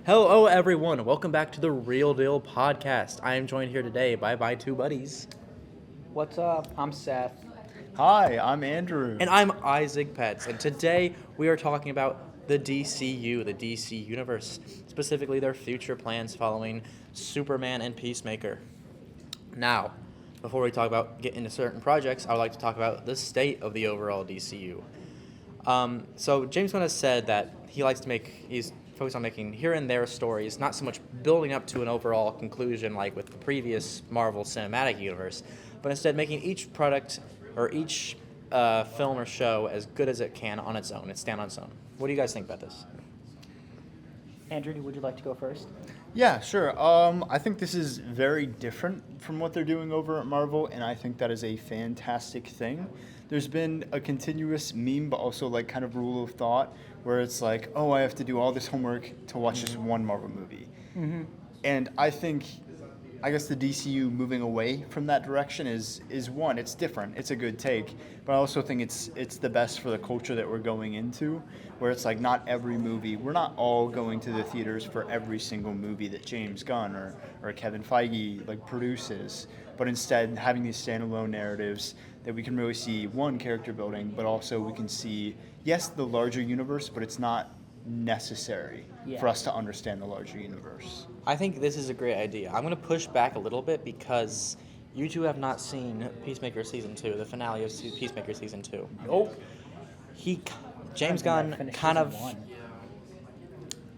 Hello, everyone. Welcome back to the Real Deal Podcast. I am joined here today by my two buddies. What's up? I'm Seth. Hi, I'm Andrew. And I'm Isaac Poetz. And today we are talking about the DCU, the DC Universe, specifically their future plans following Superman and Peacemaker. Now, before we get into certain projects, I would like to talk about the state of the overall DCU. So James Gunn has said that he's focused on making here and there stories, not so much building up to an overall conclusion like with the previous Marvel Cinematic Universe, but instead making each product or each film or show as good as it can on its own, and stand on its own. What do you guys think about this? Andrew, would you like to go first? Yeah, sure. I think this is very different from what they're doing over at Marvel, and I think that is a fantastic thing. There's been a continuous meme, but also like kind of rule of thought, where it's like, oh, I have to do all this homework to watch this one Marvel movie. Mm-hmm. And I guess the DCU moving away from that direction is one, it's different, it's a good take, but I also think it's the best for the culture that we're going into, where it's like not every movie, we're not all going to the theaters for every single movie that James Gunn or Kevin Feige like produces, but instead having these standalone narratives that we can really see one, character building, but also we can see, yes, the larger universe, but it's not necessary for us to understand the larger universe. I think this is a great idea. I'm going to push back a little bit because you two have not seen Peacemaker Season 2, the finale of Peacemaker Season 2. Nope. James Gunn kind of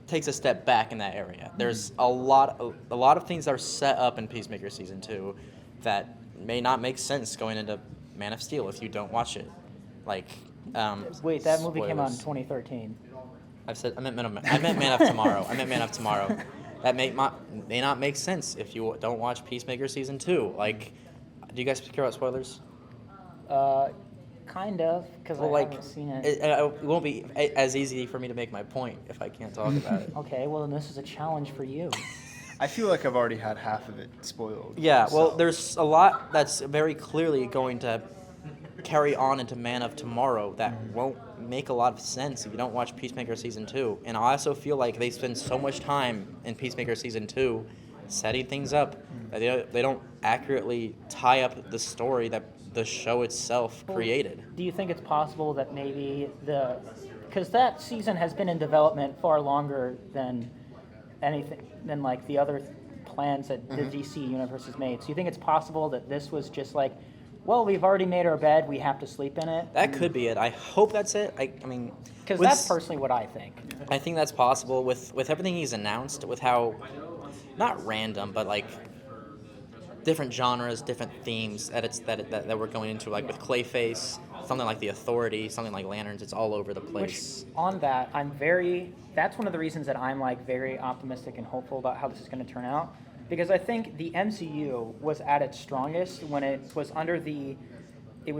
takes a step back in that area. There's a lot of things that are set up in Peacemaker Season 2 that may not make sense going into Man of Steel if you don't watch it. Like, Wait, that movie came out in 2013. I meant Man of Tomorrow. I meant Man of Tomorrow. That may not make sense if you don't watch Peacemaker Season 2. Like, do you guys care about spoilers? Kind of, because I haven't seen it. It won't be as easy for me to make my point if I can't talk about it. Okay, well, then this is a challenge for you. I feel like I've already had half of it spoiled. Yeah, well, there's a lot that's very clearly going to carry on into Man of Tomorrow that won't make a lot of sense if you don't watch Peacemaker Season 2. And I also feel like they spend so much time in Peacemaker Season 2 setting things up that they don't accurately tie up the story that the show itself created. Do you think it's possible that maybe because that season has been in development far longer than like the other plans that the DC universe has made. So you think it's possible that this was just like, well, we've already made our bed, we have to sleep in it? That could be it. I hope that's it. I mean, because that's personally what I think. I think that's possible with everything he's announced, with how, not random, but like different genres, different themes that we're going into, like with Clayface, something like The Authority, something like Lanterns. It's all over the place. Which, on that, that's one of the reasons that I'm like very optimistic and hopeful about how this is going to turn out, because I think the MCU was at its strongest when it was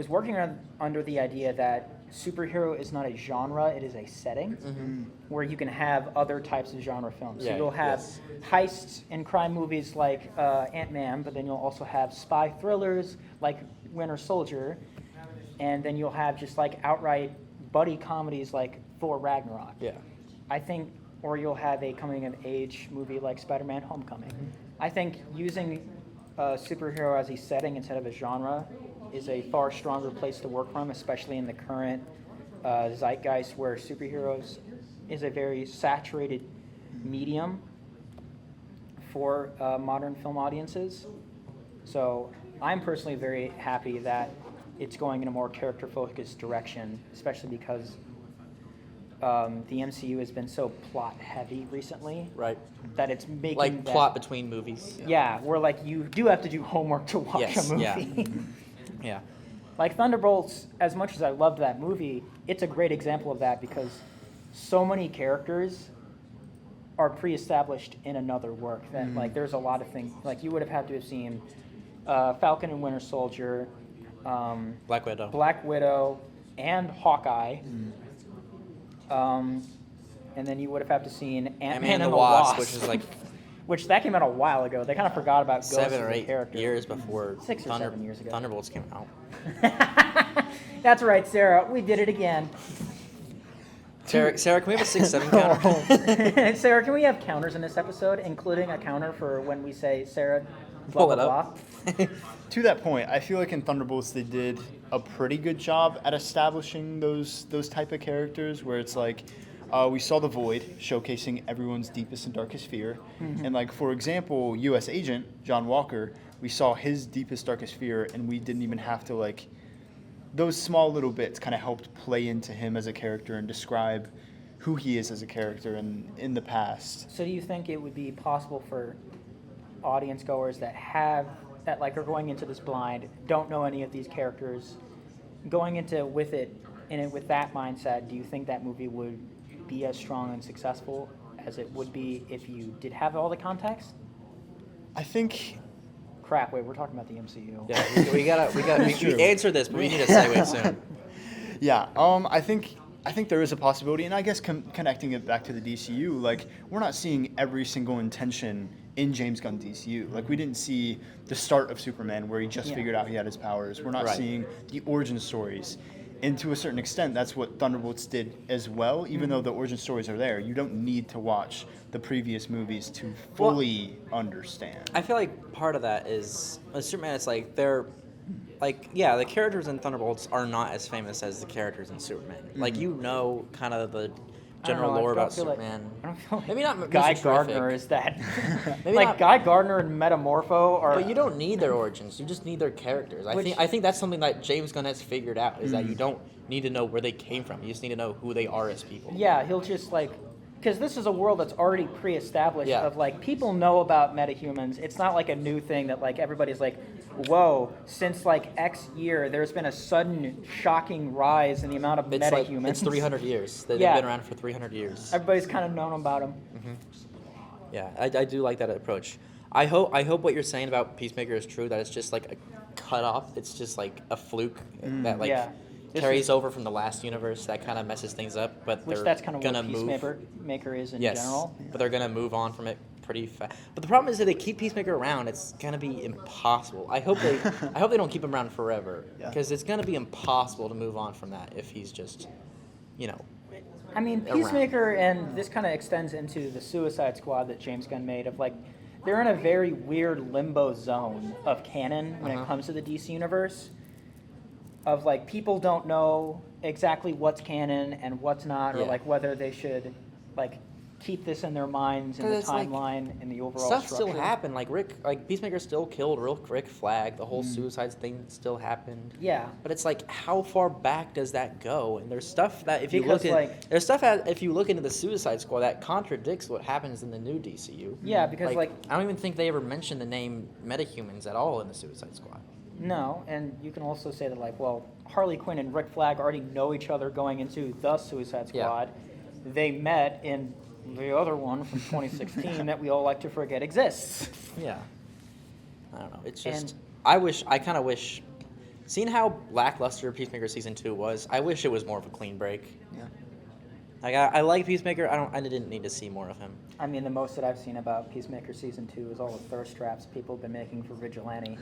working under the idea that superhero is not a genre, it is a setting where you can have other types of genre films. So you'll have heists and crime movies like Ant-Man, but then you'll also have spy thrillers like Winter Soldier, and then you'll have just like outright buddy comedies like Thor Ragnarok. Yeah. I think, or you'll have a coming-of-age movie like Spider-Man Homecoming. I think using a superhero as a setting instead of a genre is a far stronger place to work from, especially in the current zeitgeist where superheroes is a very saturated medium for modern film audiences. So I'm personally very happy that it's going in a more character-focused direction, especially because the MCU has been so plot-heavy recently. Right. That it's making like plot between movies. Yeah, where like you do have to do homework to watch a movie. Yeah. Yeah. Like Thunderbolts, as much as I loved that movie, it's a great example of that because so many characters are pre-established in another work. That like there's a lot of things, like you would have had to have seen Falcon and Winter Soldier, Black Widow, and Hawkeye. And then you would have had to seen Ant-Man and the Wasp, which that came out a while ago. They kind of forgot about Ghost 7 or as a 8 character. years before 6 or 7 years ago. Thunderbolts came out. That's right, Sarah. We did it again. Sarah, can we have a 6-7 counter? Sarah, can we have counters in this episode, including a counter for when we say Sarah, blah, Pull it blah, up. blah? To that point, I feel like in Thunderbolts they did a pretty good job at establishing those type of characters where it's like we saw the Void showcasing everyone's deepest and darkest fear, and like for example, U.S. Agent John Walker, we saw his deepest darkest fear, and we didn't even have to like those small little bits kind of helped play into him as a character and describe who he is as a character in the past. So do you think it would be possible for audience goers that like are going into this blind, don't know any of these characters, going into with that mindset, do you think that movie would be as strong and successful as it would be if you did have all the context? I think Crap, wait, we're talking about the MCU. Yeah, we answer this, but we need a segue soon. Yeah, I think there is a possibility, and I guess connecting it back to the DCU, like we're not seeing every single intention in James Gunn DCU. Like we didn't see the start of Superman where he just figured out he had his powers. We're not seeing the origin stories. And to a certain extent, that's what Thunderbolts did as well. Even though the origin stories are there, you don't need to watch the previous movies to fully understand. I feel like part of that is with Superman. It's like they're like the characters in Thunderbolts are not as famous as the characters in Superman. Like you know, kind of the general lore about Superman. I don't feel like Maybe not Guy Mr. Gardner Terrific. is that. Maybe like not- Guy Gardner and Metamorpho are. But you don't need their origins. You just need their characters. I think that's something that James Gunn has figured out is that you don't need to know where they came from. You just need to know who they are as people. Yeah, he'll just like, because this is a world that's already pre-established Yeah. of like people know about metahumans. It's not like a new thing that like everybody's like, whoa, since like X year, there's been a sudden shocking rise in the amount of It's like metahumans. it's 300 years. They've Yeah. been around for 300 years. Everybody's kind of known about them. Yeah, I do like that approach. I hope what you're saying about Peacemaker is true. That it's just like a cut off. It's just like a fluke that like Yeah. This carries is- over from the last universe. That kind of messes things up. But Which they're that's kind of gonna what move. Peacemaker is in Yes, general. but they're gonna move on from it pretty fast. But the problem is if they keep Peacemaker around, it's gonna be impossible. I hope they don't keep him around forever because it's gonna be impossible to move on from that if he's just, you know. I mean, around. Peacemaker, and this kind of extends into the Suicide Squad that James Gunn made of like, they're in a very weird limbo zone of canon when it comes to the DC universe. Of like, people don't know exactly what's canon and what's not, or Yeah. like whether they should like keep this in their minds in the 'Cause it's like, timeline and the overall Stuff structure. still happened. Like Peacemaker still killed Rick Flag. The whole suicide thing still happened. Yeah. But it's like, how far back does that go? And there's stuff that if you Because, look at like- there's stuff if you look into the Suicide Squad that contradicts what happens in the new DCU. Yeah, because like I don't even think they ever mention the name metahumans at all in the Suicide Squad. no, and you can also say that like, well, Harley Quinn and Rick Flag already know each other going into the Suicide Yeah. Squad. They met in the other one from 2016 that we all like to forget exists. Yeah. I don't know. It's And- just I kind of wish seeing how lackluster Peacemaker season 2 was, I wish it was more of a clean break. Yeah. Like I like Peacemaker. I didn't need to see more of him. I mean, the most that I've seen about Peacemaker season 2 is all the thirst traps people have been making for Vigilante.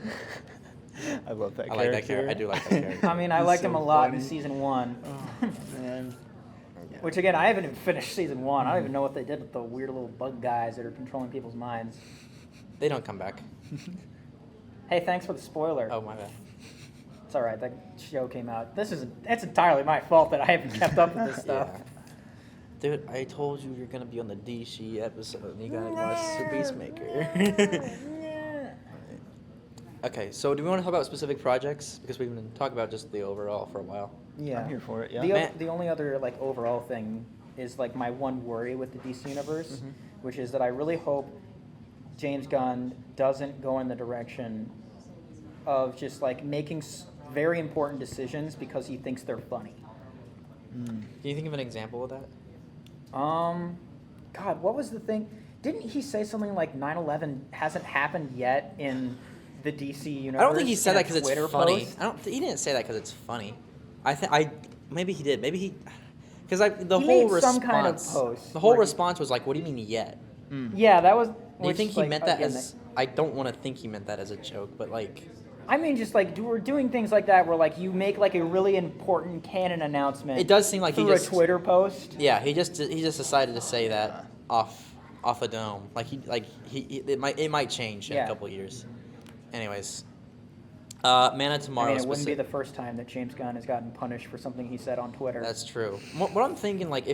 I love that I character. like that character. I do like that character. I mean, I He's liked so him a lot in funny. season 1. Man. Which again, I haven't even finished season 1. I don't even know what they did with the weird little bug guys that are controlling people's minds. They don't come back. Hey, thanks for the spoiler. Oh my bad. It's all right. That show came out. That's entirely my fault that I haven't kept up with this stuff. Yeah. Dude, I told you you're gonna be on the DC episode and you gotta watch the Peacemaker. Okay, so do we want to talk about specific projects? Because we've been talking about just the overall for a while. Yeah. I'm here for it, yeah. The only other like overall thing is like my one worry with the DC universe, which is that I really hope James Gunn doesn't go in the direction of just like making very important decisions because he thinks they're funny. Can you think of an example of that? God, what was the thing? Didn't he say something like 9/11 hasn't happened yet in the DC universe? I don't think he said in a that because it's Twitter funny. post? He didn't say that because it's funny. Maybe he did. Maybe he, because the He whole made response. some kind of post The whole where he- response was like, "What do you mean yet?" Yeah, that was. Do you which, think he like, meant that again, as? I don't want to think he meant that as a joke, but like, I mean, just like we're doing things like that, where like you make like a really important canon announcement. It does seem like through he just a Twitter post. Yeah, he just decided to say that off a dome. It might change in a couple years. Anyways, Man of Tomorrow. I mean, it wouldn't be the first time that James Gunn has gotten punished for something he said on Twitter. That's true. What I'm thinking, like,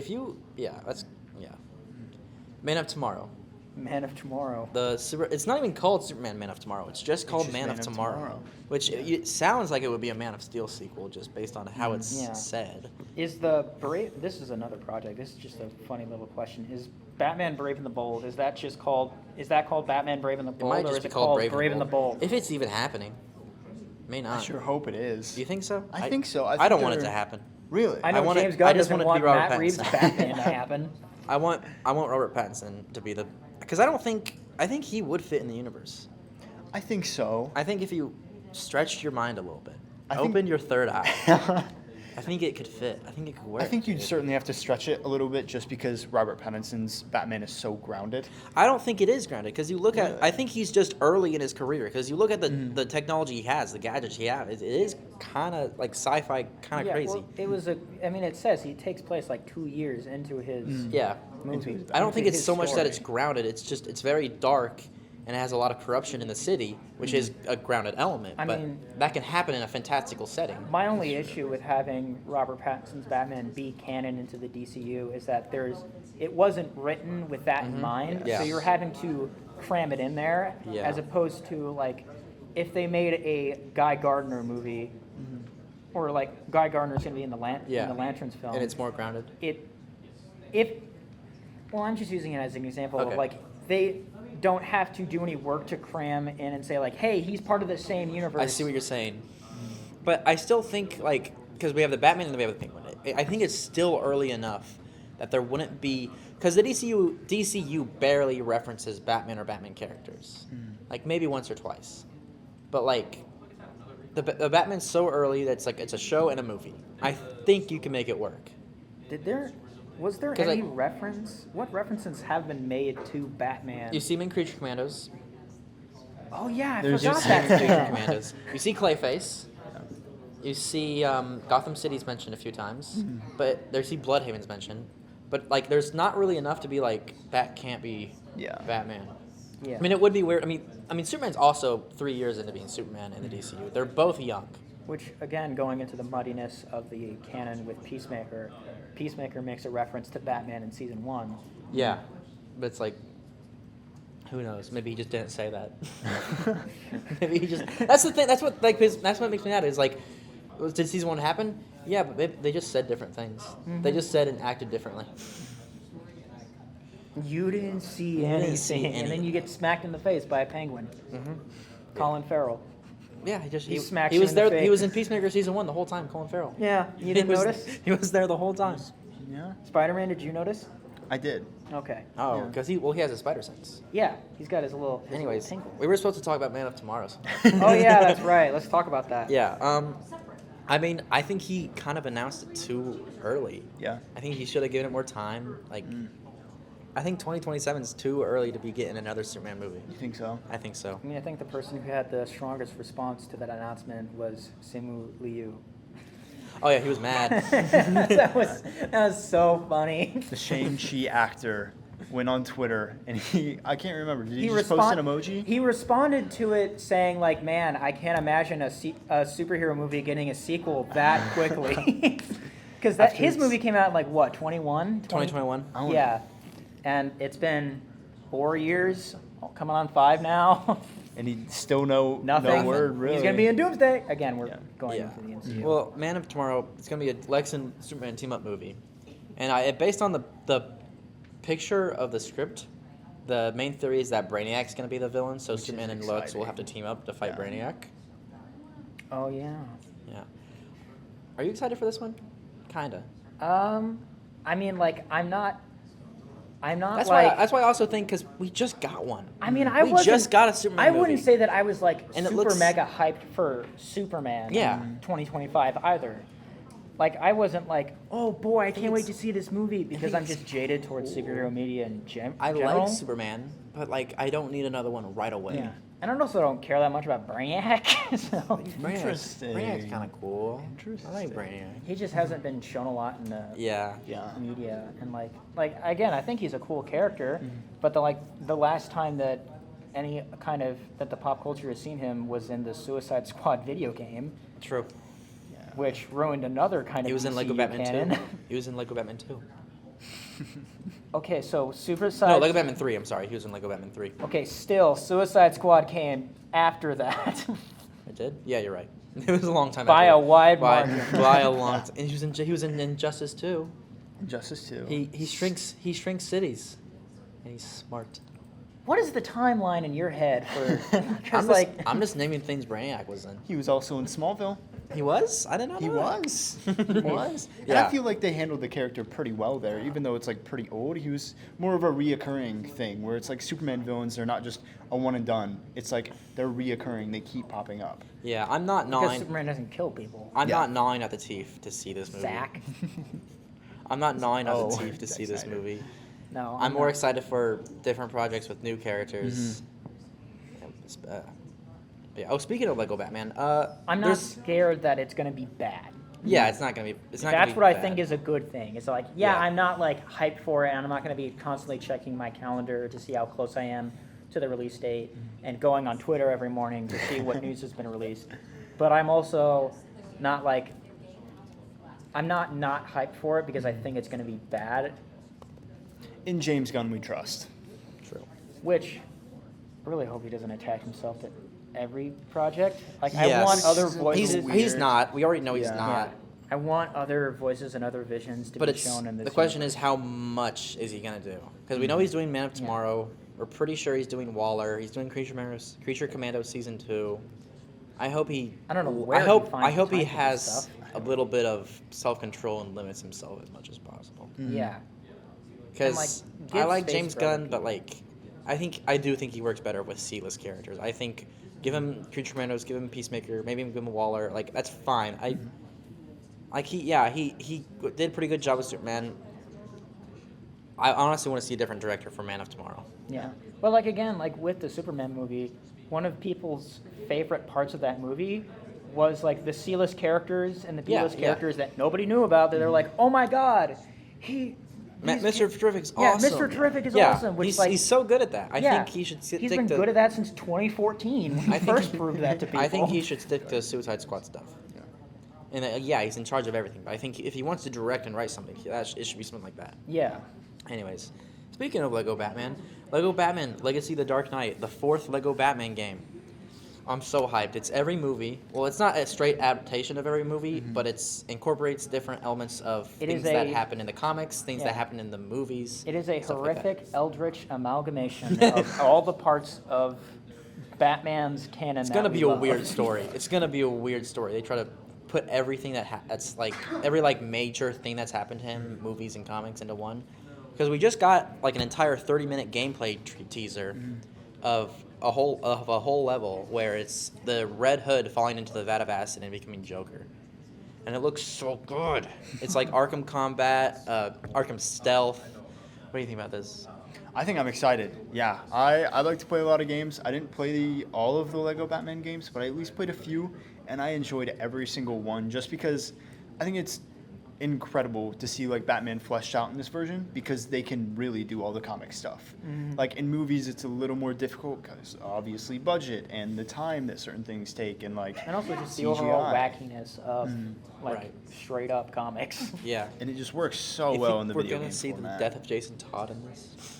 Man of Tomorrow. Man of Tomorrow. It's not even called Superman Man of Tomorrow. It's just called Man of Tomorrow. Which it sounds like it would be a Man of Steel sequel just based on how it's said. This is another project. This is just a funny little question. Is Batman Brave and the Bold, is that called Batman Brave and the Bold, It might or just is be it called called Brave and the Bold? If it's even happening. May not. I sure hope it is. Do you think so? I think so. I don't want it to happen. Really? I know want James it- Gunn I just doesn't want it to be want Robert Matt Reeves' Pattinson. Batman to happen. I want Robert Pattinson to be because I think he would fit in the universe. I think so. I think if you stretched your mind a little bit, I think- opened your third eye, I think it could fit. I think it could work. I think you'd certainly have to stretch it a little bit just because Robert Pattinson's Batman is so grounded. I don't think it is grounded because you look at. I think he's just early in his career because you look at the technology he has, the gadgets he has. It is kind of like sci-fi, kind of crazy. Well, it says he takes place like 2 years into his movie. I don't think into it's his so much that story. it's grounded. It's very dark and it has a lot of corruption in the city, which is a grounded element. I but mean- that can happen in a fantastical setting. My only issue with having Robert Pattinson's Batman be canon into the DCU is that it wasn't written with that in mind, Yeah. so you're having to cram it in there, Yeah. as opposed to like if they made a Guy Gardner movie, or like Guy Gardner's going to be in the Lanterns film, And it's more grounded. I'm just using it as an example Okay. of like they don't have to do any work to cram in and say like, hey, he's part of the same universe. I see what you're saying. But I still think, like, because we have the Batman and we have the Penguin, I think it's still early enough that there wouldn't be... Because the DCU barely references Batman or Batman characters. Like, maybe once or twice. But, like, the Batman's so early that it's a show and a movie. I think you can make it work. Was there 'Cause, any like- reference? What references have been made to Batman? You see him in Creature Commandos. Oh yeah, I There's forgot just- that. Creature thing. Commandos. You see Clayface. You see Gotham City's mentioned a few times, but there's Bloodhaven's mentioned. But like, there's not really enough to be like that can't be Batman. Yeah. I mean, it would be weird. I mean, Superman's also 3 years into being Superman in the DCU. They're both young. Which again, going into the muddiness of the canon with Peacemaker, Peacemaker makes a reference to Batman in season 1. Yeah, but it's like, who knows? Maybe he just didn't say that. Maybe he just. That's the thing. That's what that's what makes me mad. Is like, did season 1 happen? Yeah, but they just said different things. They just said and acted differently. You didn't see didn't anything, see and then anything. you get smacked in the face by a penguin. Colin Farrell. Yeah, He smacks he you was in the there. face. He was in Peacemaker season 1 the whole time. Colin Farrell. Yeah, you He didn't was- notice? He was there the whole time. Yeah, Spider-Man, did you notice? I did. Okay. Oh, Yeah. because he has a spider sense. Yeah, he's got his little Anyways, tinkle. we were supposed to talk about Man of Tomorrow's. Oh yeah, that's right. Let's talk about that. Yeah. I mean, I think he kind of announced it too early. Yeah. I think he should have given it more time. Like, I think 2027 is too early to be getting another Superman movie. You think so? I think so. I mean, I think the person who had the strongest response to that announcement was Simu Liu. Oh yeah, he was mad. that was so funny. The Shang-Chi actor went on Twitter and I can't remember, did he just post an emoji? He responded to it saying like, "Man, I can't imagine a superhero movie getting a sequel that quickly." Because his movie came out in like what, 21? 2021. Oh. Yeah, and it's been 4 years, coming on 5 now. And he still no word, really. He's gonna be in Doomsday again. We're going Yeah. into the MCU. Well, Man of Tomorrow, it's gonna be a Lex and Superman team up movie, and based on the picture of the script, the main theory is that Brainiac's gonna be the villain, so Which is Superman and Lex will exciting. have to team up to fight Yeah. Brainiac. Oh yeah. Yeah. Are you excited for this one? Kinda. I mean, like, I'm not That's like. why I also think because we just got one. I mean, I we wasn't. just got a Superman I movie. wouldn't say that I was like And it super looks- mega hyped for Superman. Yeah. In 2025 either. Like, I wasn't like, oh boy, I can't wait to it's- see this movie because think I'm just jaded towards superhero media in I general. like Superman, but like I don't need another one right away. Yeah. And I also don't care that much about Brainiac. So Interesting. Brainiac's kind of cool. I like Interesting. Brainiac. he just hasn't been shown a lot in the Yeah. Yeah. media. And like again, I think he's a cool character. But the last time that that the pop culture has seen him was in the Suicide Squad video game, True. which ruined another kind of He was in Lego DCU Batman canon. 2. He was in Lego Batman 2. Okay, so No, Suicide. Lego Batman 3. I'm sorry. He was in Lego Batman 3. Okay, still Suicide Squad came after that. It did? Yeah, you're right. It was a long time By after. a wide by, margin. by a long time. And he was in Injustice 2. Injustice 2. He shrinks cities. And he's smart. What is the timeline in your head for? Because I'm just naming things Brainiac was in. He was also in Smallville. He was? I did not know He that. was. He was. And Yeah. I feel like they handled the character pretty well there, even though it's like pretty old. He was more of a reoccurring thing where it's like Superman villains, they're not just a one and done. It's like they're reoccurring, they keep popping up. Yeah, I'm not because gnawing. Superman doesn't kill people. I'm Yeah. not gnawing at the teeth to see this movie. Zach. I'm not gnawing at the Oh, teeth to see Zack this Snyder. movie. No, I'm more not. excited for different projects with new characters. Yeah. Oh, speaking of Lego Batman, I'm not there's- scared that it's going to be bad. Yeah, it's not gonna be. It's not. That's gonna be what I bad. think is a good thing. It's like, yeah, Yeah. I'm not like hyped for it, and I'm not going to be constantly checking my calendar to see how close I am to the release date, and going on Twitter every morning to see what news has been released. But I'm also not like, I'm not hyped for it because I think it's going to be bad. In James Gunn, we trust. True. Which, I really hope he doesn't attach himself to every project. Like, Yes. I want other voices. He's weird. not. We already know he's Yeah. not. Yeah. I want other voices and other visions to But be it's shown in this. the question is how much is he gonna do? Because we know he's doing Man of Yeah. Tomorrow. We're pretty sure he's doing Waller. He's doing Creature Commando season 2. I hope he. I don't know where I he hope. finds I hope the he time for this has stuff. a little bit of self-control and limits himself as much as possible. Yeah. Because like, I give like space James for other Gunn, but like, I do think he works better with C-list characters. I think give him Creature Commandos, give him Peacemaker, maybe give him Waller. Like that's fine. He did a pretty good job with Superman. I honestly want to see a different director for Man of Tomorrow. Yeah. But like again, like with the Superman movie, one of people's favorite parts of that movie was like the C-list characters and the B-list Yeah, yeah. characters that nobody knew about. That they're like, oh my god, Mr. Terrific's yeah, awesome. Mr. Terrific is yeah, awesome. Which he's, like, he's so good at that. I yeah, think he should he's stick been to. good at that since 2014 when he first proved that to people. I think he should stick to Suicide Squad stuff. And yeah, he's in charge of everything. But I think if he wants to direct and write something, it should be something like that. Yeah. Anyways, speaking of Lego Batman Legacy of the Dark Knight, the 4th Lego Batman game. I'm so hyped. It's every movie. Well, it's not a straight adaptation of every movie, but it's incorporates different elements of things that happen in the comics, things that happen in the movies. It is a stuff like that. horrific, eldritch amalgamation of all the parts of Batman's canon. It's that gonna we be a love. weird story. It's gonna be a weird story. They try to put everything that's like every like major thing that's happened to him, movies and comics, into one. Because we just got like an entire 30-minute gameplay teaser of a whole level where it's the Red Hood falling into the vat of acid and becoming Joker, and it looks so good. It's like Arkham Combat, Arkham Stealth. What do you think about this? I think I'm excited. Yeah, I like to play a lot of games. I didn't play all of the Lego Batman games, but I at least played a few, and I enjoyed every single one just because I think it's incredible to see like Batman fleshed out in this version because they can really do all the comic stuff. Like in movies, it's a little more difficult because obviously budget and the time that certain things take and like And also just the CGI. overall wackiness of like Right. straight up comics. Yeah. And it just works so You well think in the we're video gonna game see format. the death of Jason Todd in this?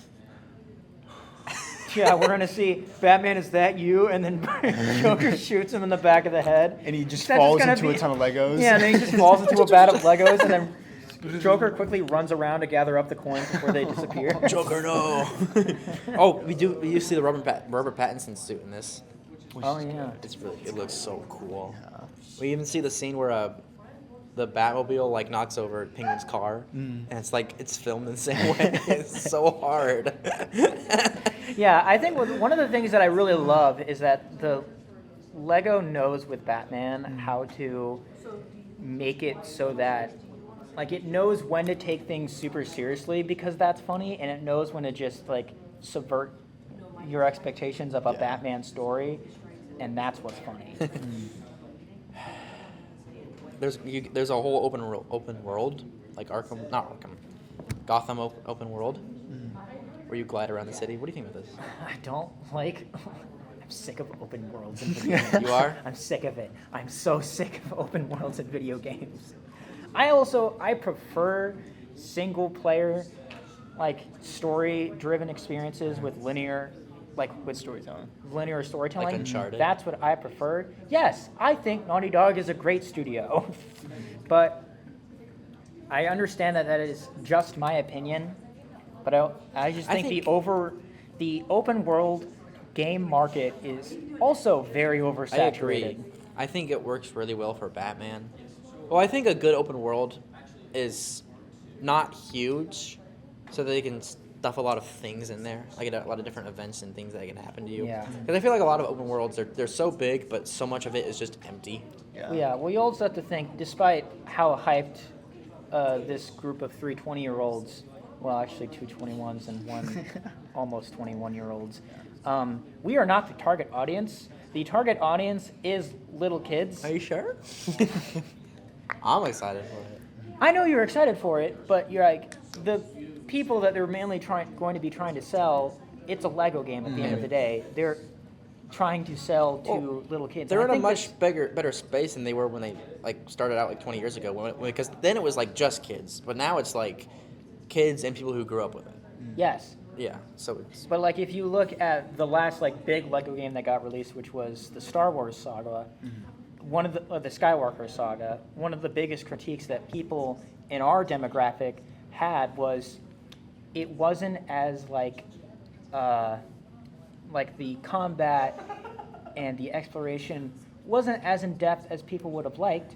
Yeah, we're gonna see Batman, is that you? And then Joker shoots him in the back of the head. And he just That's falls gonna into a be- ton of Legos. Yeah, and then he just falls into a vat of Legos, and then Joker quickly runs around to gather up the coins before they disappear. Joker, no! Oh, we do see the Robert Pattinson suit in this. Oh yeah. It looks so cool. We even see the scene where the Batmobile like knocks over Penguin's car, and it's like it's filmed in the same way. It's so hard. Yeah, I think one of the things that I really love is that the Lego knows with Batman how to make it so that like it knows when to take things super seriously because that's funny, and it knows when to just like subvert your expectations of a Batman story, and that's what's funny. There's a whole open world, like Gotham open world, where you glide around the city. What do you think of this? I don't like. I'm sick of open worlds in video games. You are? I'm sick of it. I'm so sick of open worlds in video games. I prefer single player, like story-driven experiences with linear Storytelling. Linear storytelling. Like Uncharted? That's what I prefer. Yes, I think Naughty Dog is a great studio, but I understand that is just my opinion. But I just think the open world game market is also very oversaturated. I agree. I think it works really well for Batman. Well, I think a good open world is not huge, so that they can stuff a lot of things in there, like a lot of different events and things that can happen to you. Yeah. Because I feel like a lot of open worlds, they're so big, but so much of it is just empty. Yeah, well, you also have to think, despite how hyped this group of 320-year-olds, well, actually 2 21s and one almost 21-year-olds, we are not the target audience. The target audience is little kids. Are you sure? I'm excited for it. I know you're excited for it, but you're like, the people that they're mainly going to be trying to sell, it's a Lego game at the end of the day. They're trying to sell to little kids. They're in a much better space than they were when they started out 20 years ago. Because then it was just kids, but now it's kids and people who grew up with it. Yes. Yeah. So it's. But if you look at the last big Lego game that got released, which was the Star Wars saga, one of the Skywalker saga, one of the biggest critiques that people in our demographic had was it wasn't as the combat and the exploration wasn't as in depth as people would have liked,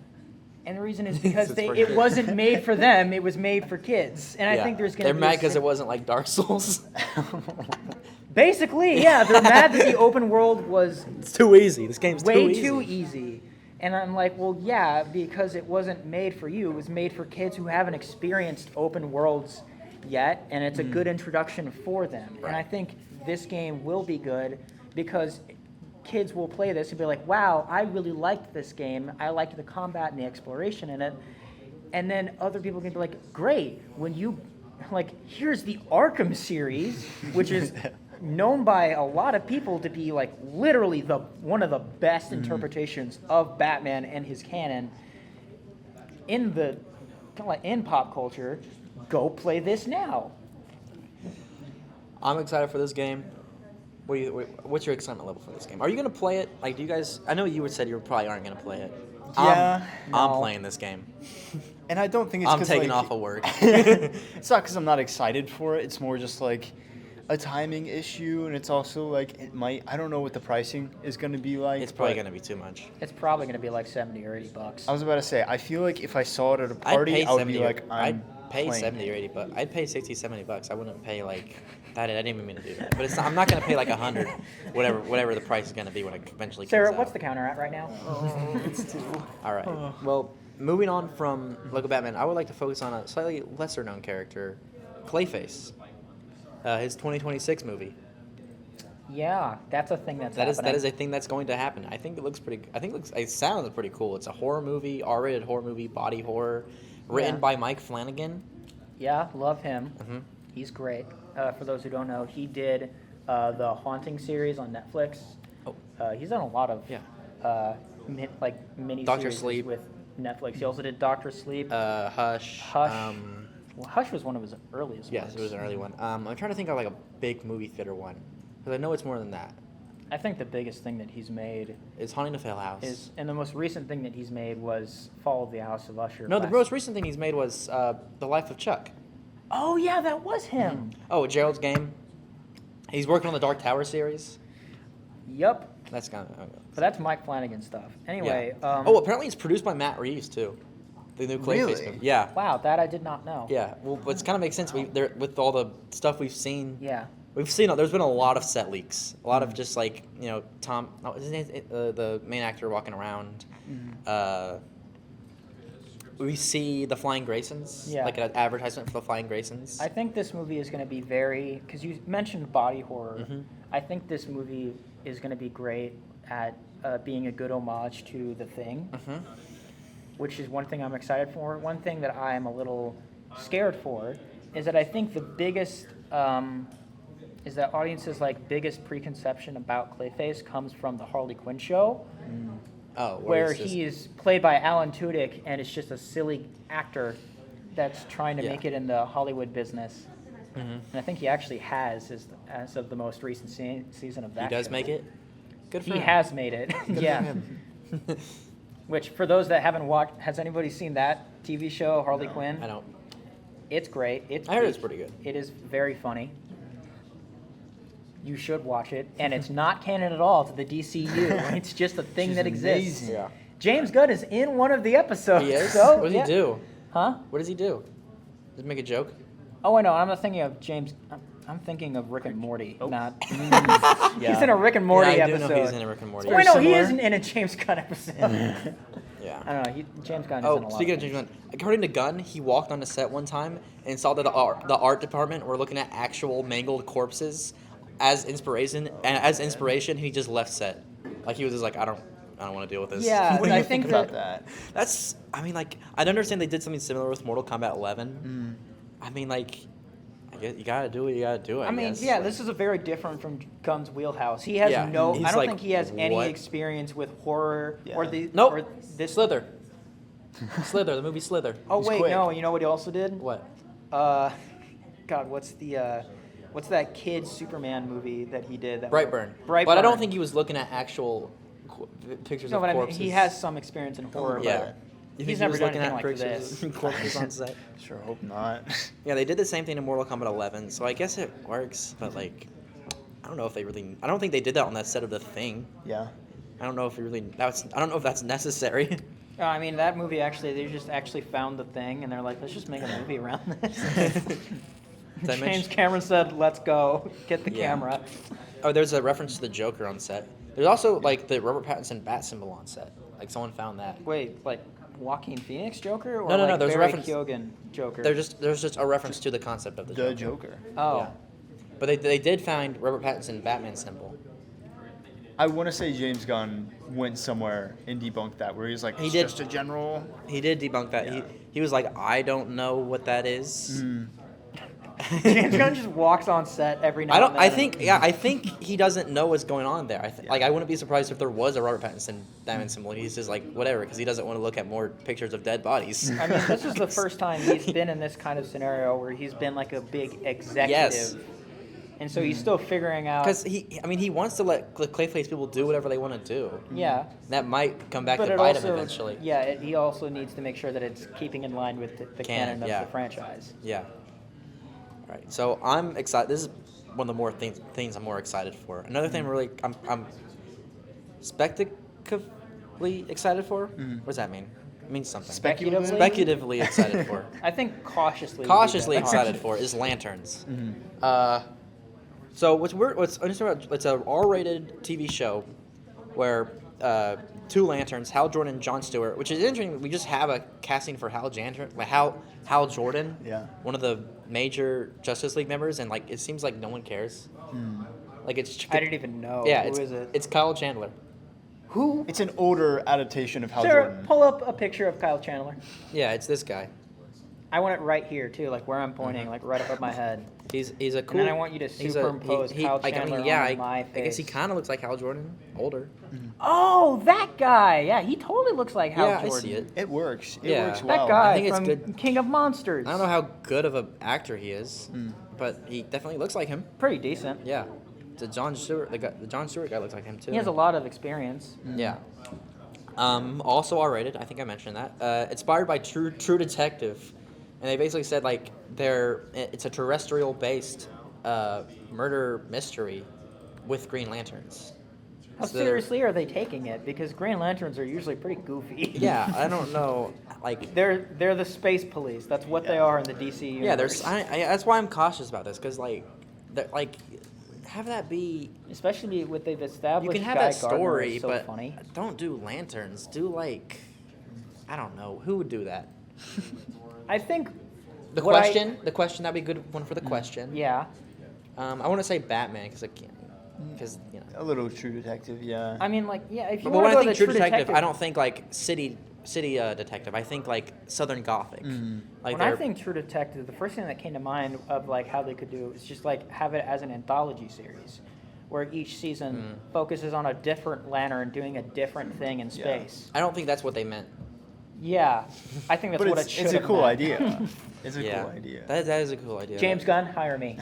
and the reason is because it wasn't made for them; it was made for kids. And I think there's going to be. They're mad because it wasn't like Dark Souls. Basically, yeah, they're mad that the open world was. It's too easy. This game's way too easy. And I'm like, well, yeah, because it wasn't made for you. It was made for kids who haven't experienced open worlds yet, and it's a good introduction for them. Right. And I think this game will be good because kids will play this and be like, wow, I really liked this game. I liked the combat and the exploration in it. And then other people can be like, great, when you, here's the Arkham series, which is known by a lot of people to be literally one of the best interpretations of Batman and his canon in pop culture. Go play this now. I'm excited for this game. What's your excitement level for this game? Are you gonna play it? Do you guys? I know you said you probably aren't gonna play it. Yeah, I'm playing this game. And I don't think it's. I'm taking off of work. It's not because I'm not excited for it. It's more just a timing issue, and it's also it might. I don't know what the pricing is going to be like. It's probably going to be too much. It's probably going to be $70 or $80. I was about to say. I feel like if I saw it at a party, I would be like, I'd pay playing 70 or 80 bucks. I'd pay 60, 70 bucks. I wouldn't pay that. I didn't even mean to do that. But I'm not going to pay 100, whatever the price is going to be when it eventually comes Sarah, out. what's the counter at right now? It's too. All right. Well, moving on from Lego Batman, I would like to focus on a slightly lesser known character, Clayface. His 2026 movie. Yeah, that's a thing that's happening. That is a thing that's going to happen. I think it looks pretty. It sounds pretty cool. It's a horror movie, R-rated horror movie, body horror, written by Mike Flanagan. Yeah, love him. Mm-hmm. He's great. For those who don't know, he did the Haunting series on Netflix. Oh. He's done a lot of mini Dr. series Sleep. with Netflix. He also did Dr. Sleep. Hush. Hush. Well, Hush was one of his earliest Yes, ones. it was an early one. I'm trying to think of a big movie theater one, because I know it's more than that. I think the biggest thing that he's made It's Haunting of Hill House. and the most recent thing that he's made was Fall of the House of Usher. No, the most recent thing he's made was The Life of Chuck. Oh yeah, that was him. Oh, Gerald's Game. He's working on the Dark Tower series. Yep. That's kind of. But that's Mike Flanagan stuff. Anyway. Yeah. Apparently it's produced by Matt Reeves too. The new Clayface Really? movie. Yeah. Wow, that I did not know. Yeah. Well, it kind of makes sense. With all the stuff we've seen. Yeah. We've seen. There's been a lot of set leaks. A lot of just Tom. His name, the main actor walking around. we see the Flying Graysons, Yeah. like an advertisement for the Flying Graysons. I think this movie is going to be very, because you mentioned body horror. Mhm. I think this movie is going to be great at being a good homage to The Thing, Mhm. which is one thing I'm excited for. One thing that I am a little scared for is that I think the biggest is that audiences' like biggest preconception about Clayface comes from the Harley Quinn show, Oh, where he's just- he is played by Alan Tudyk and it's just a silly actor that's trying to Yeah. make it in the Hollywood business. Mhm. And I think he actually has, as of the most recent season of that. He does show. make it. Good for He him. has made it. Good yeah. for him. Which, for those that haven't watched, has anybody seen that TV show, Harley Quinn? I don't. It's great. I heard it's pretty good. It is very funny. You should watch it, and it's not canon at all to the DCU. It's just a thing She's that exists. amazing. Yeah. James Gunn is in one of the episodes. He is. So, What does yeah. he do? Huh? What does he do? Does he make a joke? Oh, I know. I'm not thinking of James. I'm thinking of Rick and Morty. Oh. Not. Yeah. He's in a Rick and Morty yeah, I do episode. know he's in a Rick and Morty. Wait, no, he similar. isn't in a James Gunn episode. Yeah. I don't know. James Gunn is in a Oh, lot speaking of things. James Gunn, according to Gunn, he walked on the set one time and saw that the art department were looking at actual mangled corpses as inspiration. And as inspiration, he just left set. Like he was just like, I don't want to deal with this. Yeah, What do I you think about that. that? That's. I mean, like, I understand they did something similar with Mortal Kombat 11. I mean, like, I guess you gotta do what you gotta do. I mean, guess. yeah, this is a very different from Gunn's wheelhouse. He has Yeah, no. he's I don't like, think he has any what? experience with horror or Yeah. the. Nope. Or this. Slither. Slither, the movie Slither. Oh He's wait, quick. no. You know what he also did? What? God, what's that kid Superman movie that he did? That Brightburn. Brightburn. But I don't think he was looking at actual pictures No, of but I mean, corpses. he has some experience in horror. Yeah. But You He's think he never was done looking anything at like pictures this. of corpses on set? Sure hope not. Yeah, they did the same thing in Mortal Kombat 11, so I guess it works. But like, I don't know if they really. I don't think they did that on that set of The Thing. Yeah. I don't know if it really. I don't know if that's necessary. I mean, that movie they just actually found the thing, and they're like, let's just make a movie around this. Did I James mention- Cameron said, "Let's go, get the Yeah. camera." Oh, there's a reference to the Joker on set. There's also like the Robert Pattinson bat symbol on set. Like someone found that. Wait, like Joaquin Phoenix Joker or No, like there's a Barry reference- Keoghan Joker? There's just a reference to the concept of the The Joker. Joker. Oh, Yeah. But they did find Robert Pattinson Batman symbol. I want to say James Gunn went somewhere and debunked that, where he's like, He it's did. just a general. He did debunk that. Yeah. He was like, I don't know what that is. James Gunn just walks on set every now I don't. and then. I think he doesn't know what's going on there. Like I wouldn't be surprised if there was a Robert Pattinson Batman symbol. And he's just like whatever because he doesn't want to look at more pictures of dead bodies. I mean, this is the first time he's been in this kind of scenario where he's been like a big executive. Yes. And so he's still figuring out. Because he wants to let Clayface people do whatever they want to do. Yeah. That might come back But to it bite also, him eventually. yeah, he also needs to make sure that it's keeping in line with the canon of yeah. the franchise. Yeah. All right. So I'm excited. This is one of the more things I'm more excited for. Another thing I'm speculatively excited for. What does that mean? It means something. Speculatively? Speculatively excited for. I think cautiously. would be Cautiously better. excited for is Lanterns. So what's interesting about it's a R-rated TV show where two Lanterns, Hal Jordan and Jon Stewart, which is interesting. We just have a casting for Hal Jordan, Yeah. one of the major Justice League members, and like it seems like no one cares. Like it's I didn't even know. yeah, Who is it? It's Kyle Chandler. Who? It's an older adaptation of Hal Sarah, Jordan. pull up a picture of Kyle Chandler. Yeah, it's this guy. I want it right here too, like where I'm pointing, like right above my head. He's a cool. then I want you to he's superimpose Kyle Chandler on my I guess he face. kind of looks like Hal Jordan, older. Oh, that guy! Yeah, he totally looks like Hal Yeah, Jordan. I see it. It works. It Yeah. works That That well. guy I think it's from good. King of Monsters. I don't know how good of an actor he is, but he definitely looks like him. Pretty decent. Yeah, the Jon Stewart guy looks like him too. He has a lot of experience. Yeah. Also R-rated. I think I mentioned that. Inspired by True Detective, and they basically said like it's a terrestrial-based murder mystery with Green Lanterns. How So they're- seriously are they taking it? Because Green Lanterns are usually pretty goofy. Yeah, I don't know. Like, They're the space police. That's what they are in the DC universe. yeah, that's why I'm cautious about this because have that be. Especially what they've You established. can have Guy that Gardner story, is so but funny. don't do lanterns. Do I don't know who would do that. I think The what the question, that'd be a good one for the question. Yeah. I want to say Batman because you know. A little True Detective, yeah. I mean, like, yeah, if you But want when to I go think the True Detective, I don't think like city detective. I think like Southern Gothic. Like When I they're- think True Detective, the first thing that came to mind of like how they could do is just like have it as an anthology series, where each season focuses on a different lantern doing a different thing in space. I don't think that's what they meant. Yeah, I think that's But what it's, it should it's a have cool meant. idea. It's a Yeah, cool idea. that is a cool idea. James Gunn, hire me.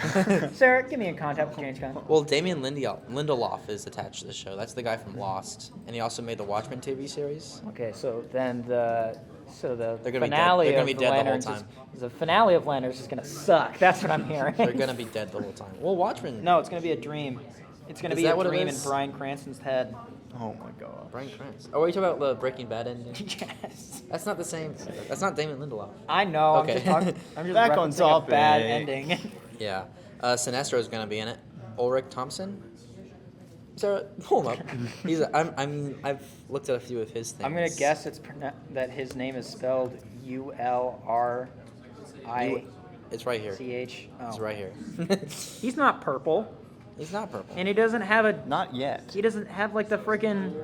Sarah, get me in contact with James Gunn. Well, Damien Lindelof is attached to the show. That's the guy from Lost, and he also made the Watchmen TV series. Okay, so then the They're gonna be dead. finale They're gonna of be the dead the whole Lanterns time. the finale of Lanterns is gonna suck. That's what I'm hearing. They're gonna be dead the whole time. Well, Watchmen. No, it's gonna be a dream. It's gonna Is be that a what it dream in is? Bryan Cranston's head. Oh my god. Bryan Cranston. Oh, are you talking about the Breaking Bad ending? Yes. That's not the same. That's not Damon Lindelof. I know. Okay. I'm just talking. I'm just Back on referencing a topic. bad ending. Yeah. Sinestro is gonna be in it. Ulrich Thompson. Sarah, pull him up. I've looked at a few of his things. I'm gonna guess that his name is spelled ULRICH. It's right here. Oh. It's right here. He's not purple, He's not purple. and he doesn't have a. Not yet. He doesn't have like the freaking.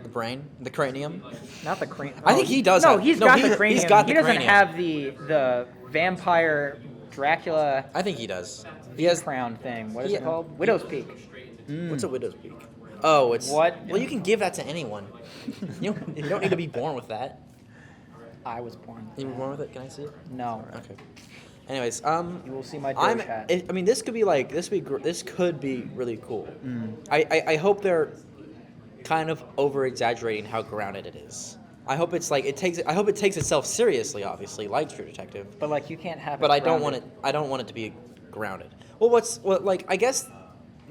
The brain, the cranium. Not the cranium. I think he does No, have- he's no, got he- the cranium. he's got he the doesn't cranium. have the vampire Dracula I think he does. He has. crown thing. What is Yeah. it called? Widow's Peak. What's a widow's peak? Oh, it's What? Well, you can give that to anyone. You don't need to be born with that. I was born. You were born with it? Can I see it? No. Okay. Anyways, You will see my Doge hat. I mean, this could be like this could be really cool. I hope they're kind of over exaggerating how grounded it is. I hope it's like I hope it takes itself seriously, obviously, like True Detective. But like you can't have. But it I don't want grounded. it. I don't want it to be grounded. Well, like I guess.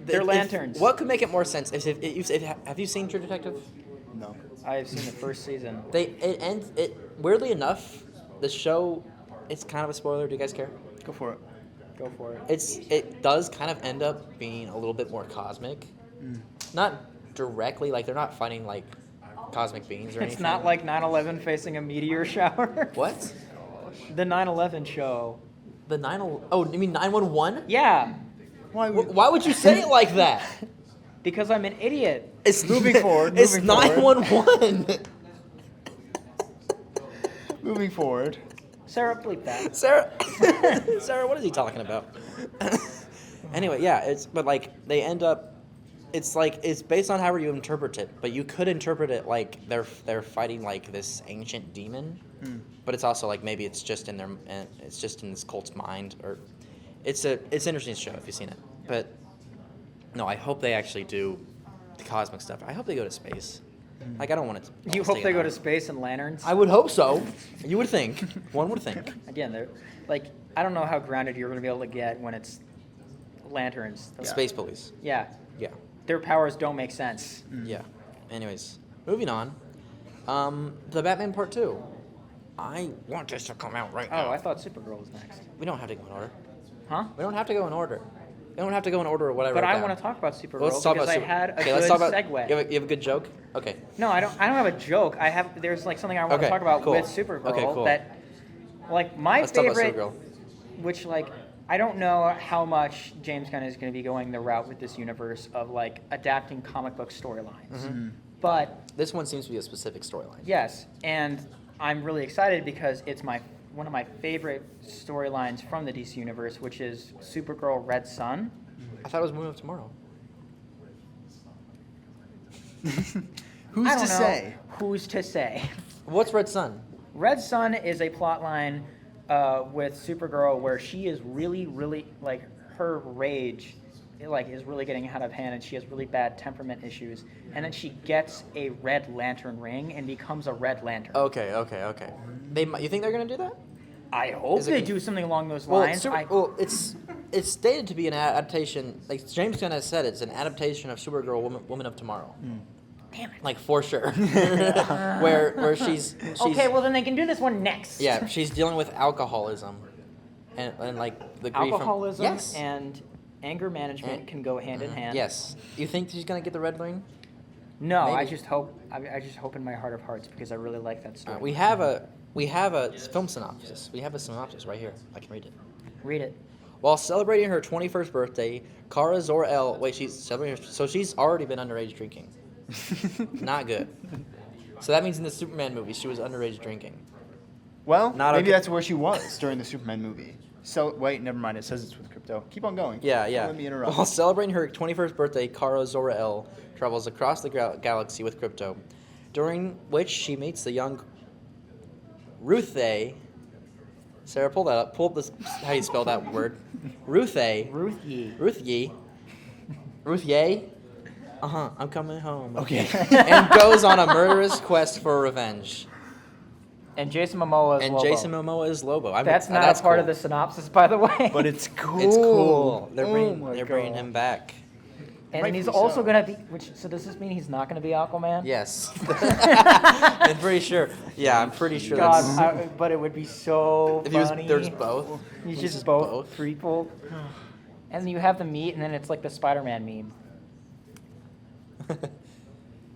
They're lanterns. What could make it more sense? Have you seen True Detective? No. I have seen the first season. Weirdly enough, the show. It's kind of a spoiler. Do you guys care? Go for it. Go for it. It does kind of end up being a little bit more cosmic. Not directly, like they're not fighting like cosmic beings or anything. It's not like 9/11 facing a meteor shower. What? The 9/11 show. The 9/11. Oh, you mean 911? Yeah, Why? Why would you say it like that? because I'm an idiot. It's Moving forward, It's moving forward. 911. Moving forward. Sarah, bleep that. Sarah, Sarah, what is he talking about? Anyway, yeah, but like they end up, it's like it's based on however you interpret it, but you could interpret it like they're fighting like this ancient demon, but it's also like maybe it's just in this cult's mind, or it's an interesting show if you've seen it, but no, I hope they actually do the cosmic stuff. I hope they go to space. Like I don't want it to. You stay hope they in go to Earth. space in lanterns? I would hope so. You would think. One would think. Again, they're like I don't know how grounded you're going to be able to get when it's lanterns. Space police. Yeah, Yeah. their powers don't make sense. Yeah. Anyways, moving on. The Batman Part 2. I want this to come out right now. Oh, I thought Supergirl was next. We don't have to go in order. Huh? We don't have to go in order. We don't have to go in order or whatever. But I want to talk about Supergirl Let's talk because about I had a okay, good let's talk about, segue. You have a good joke? Okay. No, I don't have a joke. There's like something I want to Okay, talk about cool. with Supergirl Okay, cool. that like my Let's talk about favorite, Supergirl. which like I don't know how much James Gunn is going to be going the route with this universe of like adapting comic book storylines. But This one seems to be a specific storyline. yes, and I'm really excited because it's one of my favorite storylines from the DC universe, which is Supergirl Red Sun. I thought it was Moon of Tomorrow. Who's I to don't know. say? Who's to say? What's Red Sun? Red Sun is a plot line with Supergirl where she is really, really like her rage, like is really getting out of hand, and she has really bad temperament issues. And then she gets a Red Lantern ring and becomes a Red Lantern. Okay. You think they're gonna do that? I hope Is it they good? do something along those Well, lines. it's stated to be an adaptation. Like James Gunn has said, it's an adaptation of Supergirl, Woman of Tomorrow. Damn it. Like for sure. where she's Okay, well then they can do this one next. yeah, she's dealing with alcoholism, and like the grief Alcoholism from, yes. and anger management And- can go hand in hand. Yes. You think she's gonna get the red ring? No, I Maybe. just hope in my heart of hearts because I really like that story. We have a film synopsis. We have a synopsis right here. I can read it. Read it. While celebrating her 21st birthday, Kara Zor-El. Wait, she's celebrating. So she's already been underage drinking. Not good. So that means in the Superman movie, she was underage drinking. Well, Not maybe okay. that's where she was during the Superman movie. So wait, never mind. It says it's with crypto. Keep on going. Yeah. Don't let me interrupt. While celebrating her 21st birthday, Kara Zor-El travels across the galaxy with Crypto, during which she meets the young Ruthie. Sarah, pull that up. Pull up this. How do you spell that word? Ruthie. Ruthie. Ruthie. I'm coming home. Okay. And goes on a murderous quest for revenge. And Jason Momoa is And Lobo. Jason Momoa is Lobo. That's not a part of the synopsis, by the way. But it's cool. It's cool. They're Oh bringing God. him back. and then he's rightfully also so. going to be. So does this mean he's not going to be Aquaman? Yes. I'm pretty sure. Yeah, I'm pretty sure God, that's. but it would be so If he was, funny. there's both. He's He's just both threefold. And then you have the meat, and then it's like the Spider-Man meme.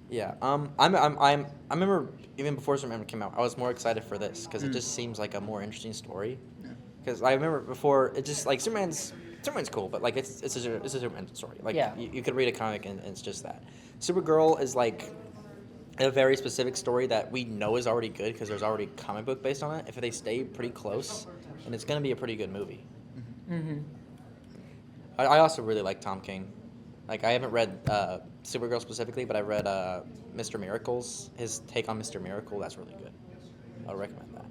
Yeah. I remember even before Superman came out, I was more excited for this because it just seems like a more interesting story. Because I remember before, it just like Superman's cool, but like it's a Superman story. Like Yeah. you could read a comic and it's just that. Supergirl is like a very specific story that we know is already good because there's already a comic book based on it. If they stay pretty close, then it's gonna be a pretty good movie. Mm-hmm. I also really like Tom King. Like I haven't read Supergirl specifically, but I read Mr. Miracles. His take on Mr. Miracle, that's really good. I'll recommend that.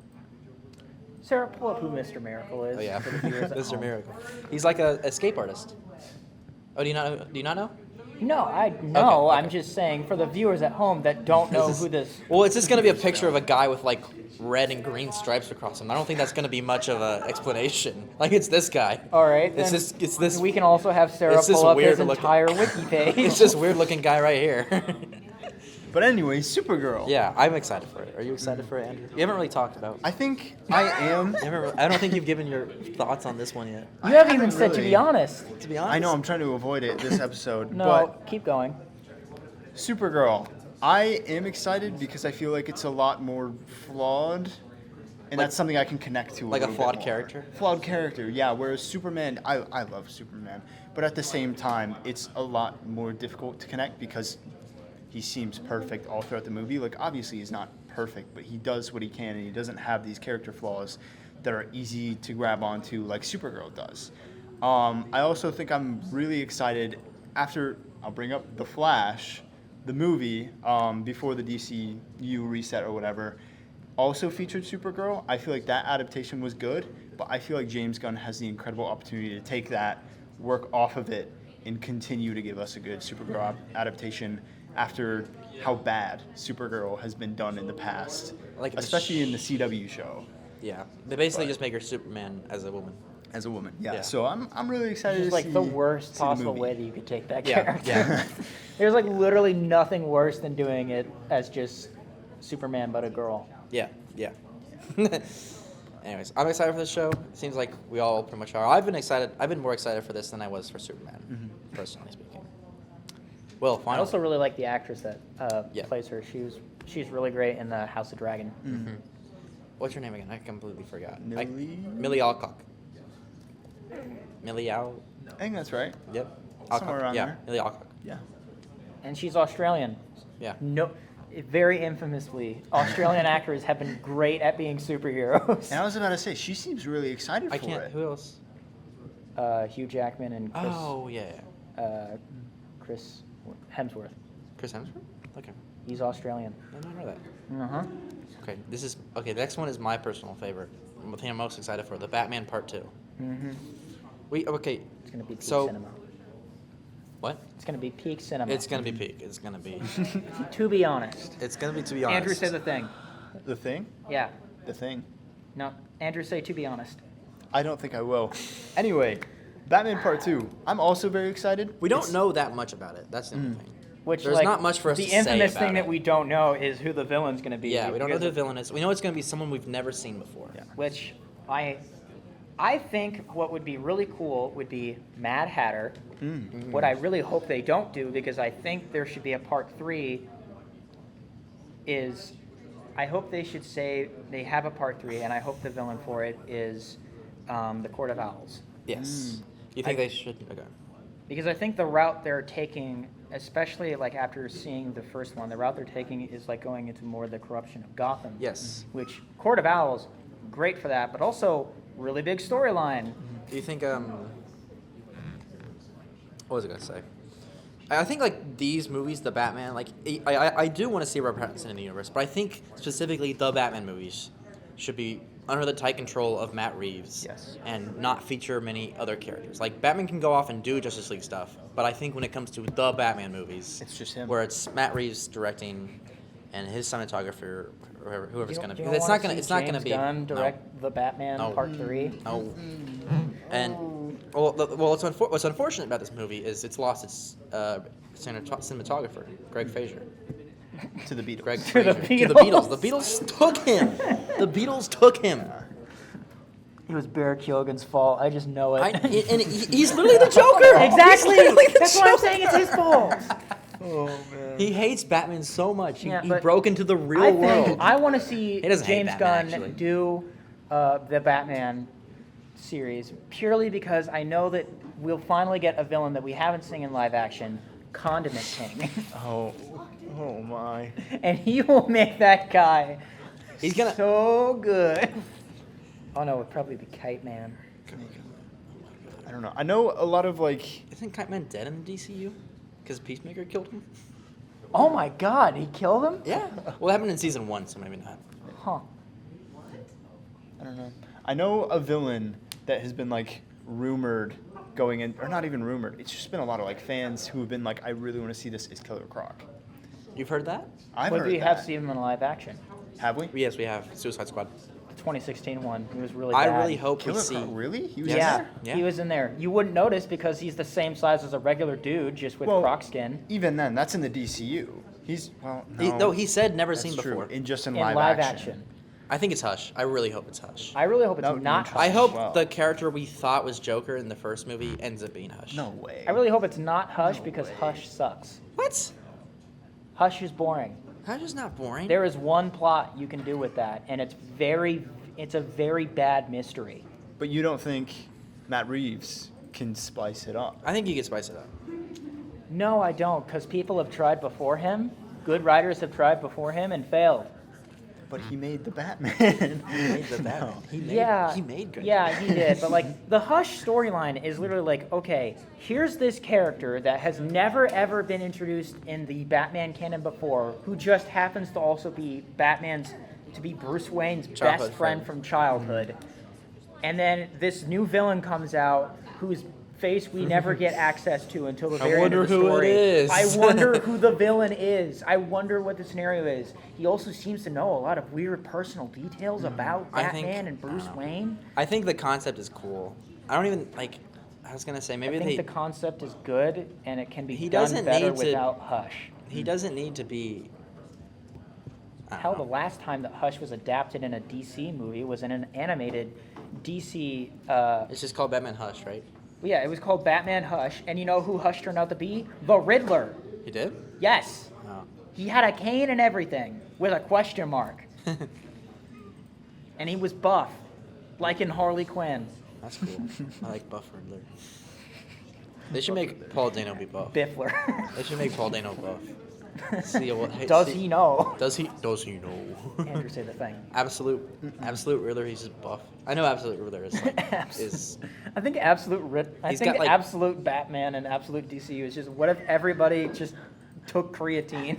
Sarah, pull up who Mr. Miracle is. Oh yeah, for the viewers at Mr. home. Miracle. He's like a escape artist. Oh, do you not know? No, I know. Okay. I'm just saying for the viewers at home that don't know who this. Well, it's just gonna be a picture of a guy with like red and green stripes across him. I don't think that's gonna be much of an explanation. Like it's this guy. All right. It's then this. We can also have Sarah it's this pull up his weird looking- entire wiki page. It's this weird looking guy right here. But anyway, Supergirl. Yeah, I'm excited for it. Are you excited for it, Andrew? You haven't really talked about. I think I am. I don't think you've given your thoughts on this one yet. You haven't even haven't said to really. be honest. To be honest, I know I'm trying to avoid it this episode. No, But keep going. Supergirl. I am excited because I feel like it's a lot more flawed. And Like- that's something I can connect to. like a little bit flawed more. character. Flawed character, yeah. Whereas Superman, I love Superman. But at the same time, it's a lot more difficult to connect because he seems perfect all throughout the movie. Like, obviously, he's not perfect, but he does what he can, and he doesn't have these character flaws that are easy to grab onto like Supergirl does. I also think I'm really excited after, I'll bring up The Flash, the movie, before the DCU reset or whatever, also featured Supergirl. I feel like that adaptation was good, but I feel like James Gunn has the incredible opportunity to take that, work off of it, and continue to give us a good Supergirl adaptation after how bad Supergirl has been done in the past, Like the especially in the CW show. Yeah, they basically But- just make her Superman as a woman. As a woman, yeah. Yeah. So I'm really excited It's to like see the worst see the possible movie. way that you could take that Yeah, character. yeah. There's like literally nothing worse than doing it as just Superman but a girl. Yeah. Anyways, I'm excited for this show. It seems like we all pretty much are. I've been more excited for this than I was for Superman, personally speaking. Well, I finally. also really like the actress that Yeah. plays her. She's really great in the House of Dragon. What's your name again? I completely forgot. Millie Alcock. Millie Al. I think that's right. Yep. Somewhere around yeah, there. Millie Alcock. Yeah. And she's Australian. Yeah. No, very infamously, Australian actors have been great at being superheroes. And I was about to say, she seems really excited I for can't. it. Who else? Hugh Jackman and Chris, Oh yeah. Chris Hemsworth. Chris Hemsworth. Okay. He's Australian. I didn't know that. Uh-huh. Okay. The next one is my personal favorite. The thing I'm most excited for, the Batman Part 2. Mm-hmm. Okay. It's gonna be peak So- cinema. What? It's gonna be peak cinema. It's gonna be peak. It's gonna be. To be honest. It's gonna be, to be honest. Andrew, say the thing. The Thing? Yeah. The Thing. No, Andrew, say to be honest. I don't think I will. Anyway, Batman Part 2. I'm also very excited. We don't It's- know that much about it. That's the only thing. Which There's like, not much for us the to say infamous about thing it. that we don't know is who the villain's gonna be. Yeah, we don't know who the because- villain is. We know it's gonna be someone we've never seen before. Yeah. Which I think what would be really cool would be Mad Hatter What I really hope they don't do, because I think there should be a part 3, is I hope they should say they have a part 3, and I hope the villain for it is the Court of Owls. Yes. You think they should? Okay. Because I think the route they're taking, especially like after seeing the first one, the route they're taking is like going into more the corruption of Gotham. Yes. Which Court of Owls, great for that, but also really big storyline. Do you think what was I gonna say? I think like these movies, the Batman, like I do want to see represented in the universe, but I think specifically the Batman movies should be under the tight control of Matt Reeves. Yes. And not feature many other characters. Like Batman can go off and do Justice League stuff, but I think when it comes to the Batman movies, It's just him. where it's Matt Reeves directing and his cinematographer, or whoever's gonna be. You don't It's wanna not gonna. see It's not gonna James be. Gunn direct No. the Batman No. Part 3. No. And what's unfortunate about this movie is it's lost its cinematographer, Greg Fraser. To the Beatles. Greg To Fraser. the To the Beatles. Beatles. The Beatles took him. The Beatles took him. It was Barry Keoghan's fault. I just know it. And he's literally the Joker. Exactly. He's literally the That's why I'm Joker. saying it's his fault. Oh, man. He hates Batman so much. He, Yeah, he but broke into the real I world. think I want to see He doesn't hate James Batman, Gunn actually. do the Batman series purely because I know that we'll finally get a villain that we haven't seen in live action, Condiment King, Oh my. and he will make that guy He's gonna- so good. Oh no, it'd probably be Kite Man. I don't know. I know a lot of like. Isn't Kite Man dead in the DCU? Because Peacemaker killed him? Oh my God, he killed him? Yeah. Well, it happened in season 1, so maybe not. Huh. I don't know. I know a villain that has been like rumored going in, or not even rumored. It's just been a lot of like fans who have been like, I really want to see this. Is Killer Croc. You've heard that? I've But heard we have that. seen him in live action. Have we? Yes, we have. Suicide Squad. The 2016 one. He was really I bad. really hope we Killer see. Croc. Really? He was Yes. in Yeah, there? Yeah. he was in there. You wouldn't notice because he's the same size as a regular dude, just with Well, croc skin. Even then, that's in the DCU. He's no. No, he said never that's seen true. before. In just in In live action. I think it's Hush. I really hope it's Hush. I really hope it's That would be not interesting. I Hush. hope Wow. the character we thought was Joker in the first movie ends up being Hush. No way. I really hope it's not Hush No because way. Hush sucks. What? Hush is boring. Hush is not boring. There is one plot you can do with that, and it's a very bad mystery. But you don't think Matt Reeves can spice it up? I think you could spice it up. No, I don't, because people have tried before him. Good writers have tried before him and failed. But he made the Batman. He made the Batman. Yeah, He made good. Yeah, he did. But like the Hush storyline is literally like, okay, here's this character that has never ever been introduced in the Batman canon before, who just happens to also be Bruce Wayne's Childhood best friend friend. from childhood. And then this new villain comes out whose face we never get access to until the I very wonder end of the who it story. is. I wonder who the villain is. I wonder what the scenario is. He also seems to know a lot of weird personal details about I think- Batman and Bruce I don't know. Wayne. I think the concept is cool. I don't even like. I was gonna say maybe I think they. the concept is good and it can be He done doesn't better need to- without Hush. He doesn't need to be. I don't Hell, know. the last time that Hush was adapted in a DC movie was in an animated DC. It's just called Batman Hush, right? Yeah, it was called Batman Hush, and you know who Hush turned out to be? The Riddler. He did. Yes, Oh. he had a cane and everything with a question mark, and he was buff, like in Harley Quinn. That's cool. I like Buff Riddler. They should make Paul Dano be buff. Biffler. They should make Paul Dano buff. See what? Does he know? Does he? Does he know? Andrew, say the thing. Absolute Riddler. He's just buff. I know Absolute Riddler is like is. I think I He's think got, like- absolute Batman and absolute DCU is just what if everybody just took creatine?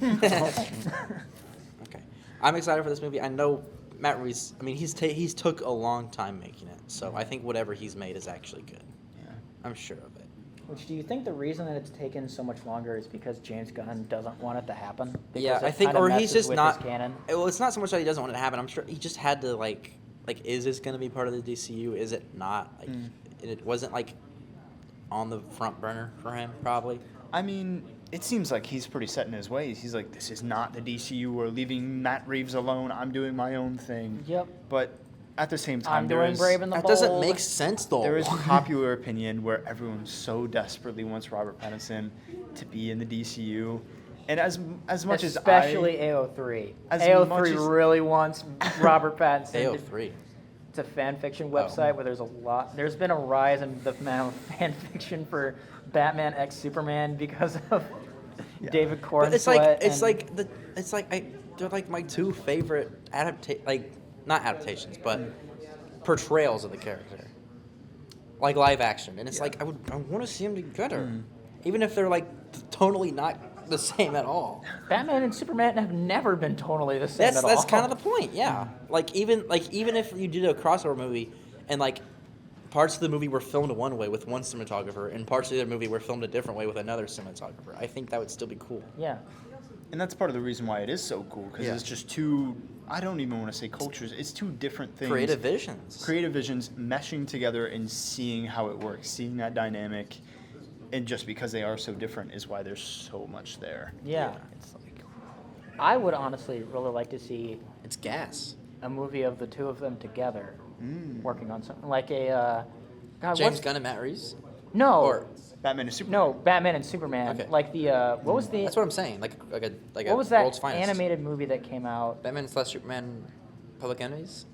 Okay, I'm excited for this movie. I know Matt Reeves. I mean, he's took a long time making it, so I think whatever he's made is actually good. Yeah. I'm sure of it. Which do you think the reason that it's taken so much longer is because James Gunn doesn't want it to happen? Because Yeah, it I think, kinda or he's messes just with not. his canon. Well, it's not so much that he doesn't want it to happen. I'm sure he just had to like, is this going to be part of the DCU? Is it not? Like, it wasn't like on the front burner for him, probably. I mean, it seems like he's pretty set in his ways. He's like, this is not the DCU. We're leaving Matt Reeves alone. I'm doing my own thing. Yep. But at the same time, I'm doing Brave and the That Bold. doesn't make sense though. there is popular opinion where everyone so desperately wants Robert Pattinson to be in the DCU, and as much especially AO3. as AO3 much as- really wants Robert Pattinson. AO3. It's a fan fiction website where there's been a rise in the amount of fan fiction for Batman x Superman because of David Cornsweet. But they're like my two favorite not adaptations, but portrayals of the character, like live action, and it's like I want to see them together, even if they're like totally not the same at all. Batman and Superman have never been totally the same at all. That's kind of the point, yeah. Even if you did a crossover movie, and like parts of the movie were filmed one way with one cinematographer, and parts of the movie were filmed a different way with another cinematographer, I think that would still be cool. Yeah. And that's part of the reason why it is so cool, because it's just two, I don't even want to say cultures, it's two different things. Creative visions meshing together and seeing how it works, seeing that dynamic. And just because they are so different is why there's so much there. Yeah. It's like I would honestly really like to see it's gas. a movie of the two of them together working on something like a James Gunn and Matt Reeves. No. Or Batman and Superman. No, Batman and Superman. Okay. Like the what was the That's what I'm saying. Like what was that world's finest. animated movie that came out? Batman / Superman, Public Enemies.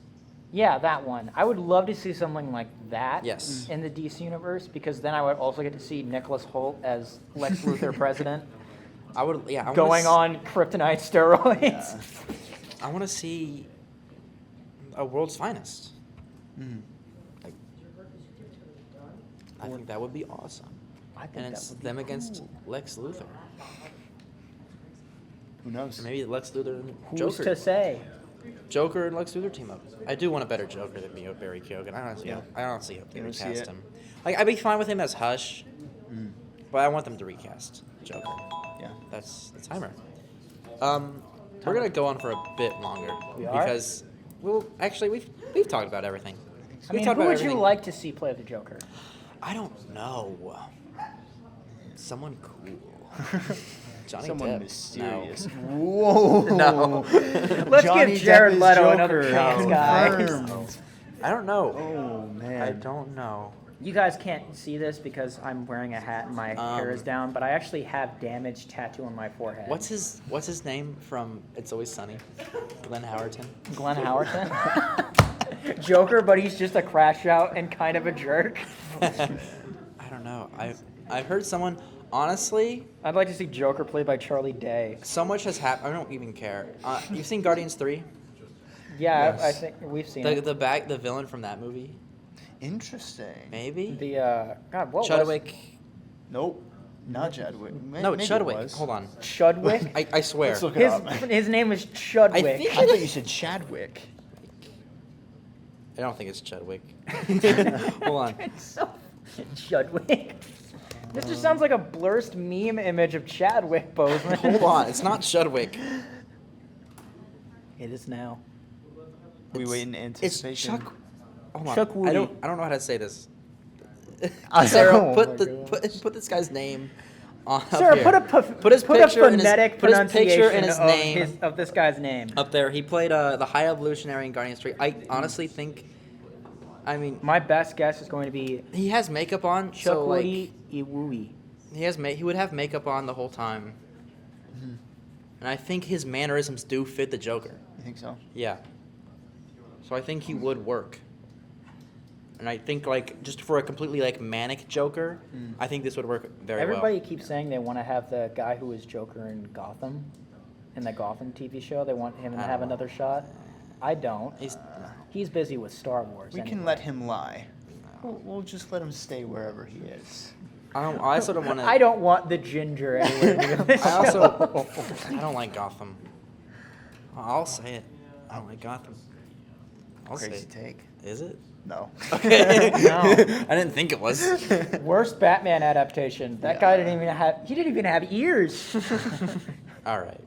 Yeah, that one. I would love to see something like that Yes. in the DC universe, because then I would also get to see Nicholas Hoult as Lex Luthor president I would. Yeah. I going on kryptonite steroids. I want to see a world's finest. Like, I think that would be awesome. I think And that it's would be them against cool. Lex Luthor. Who knows? Or maybe Lex Luthor and Who's Joker. to say? Joker and Lex Luthor team up. I do want a better Joker than Barry Keoghan. I don't see how they You don't see recast it? him. Like, I'd be fine with him as Hush, but I want them to recast Joker. Yeah. That's the timer. We're gonna go on for a bit longer We are? because, well, actually we've talked about everything. I mean, talked who about would you everything. like to see play the Joker? I don't know. Someone cool. Johnny Someone Depp. mysterious. No. Whoa. No. Let's Johnny give Jared Depp is Leto another Joker. chance, guys. Confirmed. I don't know. Oh man. I don't know. You guys can't see this because I'm wearing a hat and my hair is down, but I actually have damage tattoo on my forehead. What's his name from It's Always Sunny? Glenn Howerton. Glenn Howerton? Joker, but he's just a crash out and kind of a jerk. I don't know. I've heard someone. Honestly, I'd like to see Joker played by Charlie Day. so much has happened. I don't even care. You've seen Guardians 3? Yeah, Yes. I think we've seen it. The villain from that movie? Interesting. Maybe? The God, what Chudwick. Nope. Not Chadwick. No, Maybe it Chudwick. was. Hold on. was Chudwick? I swear. Let's look it up. His name is Chudwick. I think I thought you said Chadwick. I don't think it's Chudwick. Hold on. It's so Chudwick. This just sounds like a blurst meme image of Chadwick Boseman. Hold on. It's not Chudwick. It is now. We wait in It's anticipation. Chuck. Hold on. Chuck I Woody. don't know how to say this. I Sarah, know. put this guy's name on up Sir, here. put his a picture and his- phonetic put his picture and pronunciation his of name. of this guy's name. Up there, he played the High Evolutionary in Guardians 3. I honestly think, I mean, My best guess is going to be he has makeup on, Chuck so like Woody Iwui. he would have makeup on the whole time, and I think his mannerisms do fit the Joker. You think so? Yeah. So I think he would work. And I think like just for a completely like manic Joker, I think this would work very Everybody well. keeps saying they want to have the guy who was Joker in Gotham, in the Gotham TV show. They want him to I have don't another shot. I don't. He's He's busy with Star Wars. We anyway. can let him lie. We'll just let him stay wherever he is. I also don't want to. I don't want the ginger anywhere near this I also show. I don't like Gotham. I'll say it. I don't like Gotham. I'll say Crazy it. take. Is it? No. Okay. No. I didn't think it was. Worst Batman adaptation. That guy didn't even have. He didn't even have ears. All right.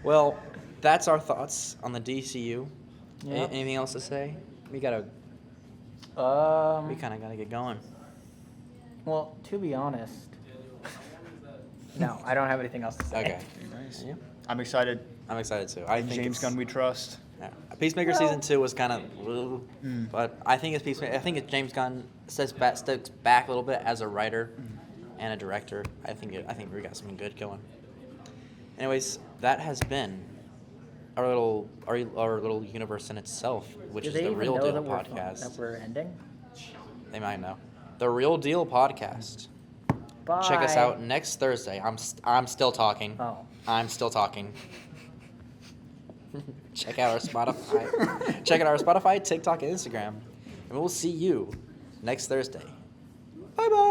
Well, that's our thoughts on the DCU. Yep. Anything else to say? We kind of gotta get going. Well, to be honest, no, I don't have anything else to say. Okay. Nice. Yeah. I'm excited. I'm excited too. I think James it's- Gunn we trust. Yeah. Peacemaker Well- season 2 was kind of, but I think it's Peacemaker. I think it's James Gunn steps back a little bit as a writer and a director. I think we got something good going. Anyways, that has been our little universe in itself, which Do is they the even Real know Deal that podcast. that we're ending? They might know. The Real Deal podcast. Bye. Check us out next Thursday. I'm still talking. Oh. I'm still talking. Check out our Spotify. Check out our Spotify, TikTok, and Instagram. And we'll see you next Thursday. Bye bye.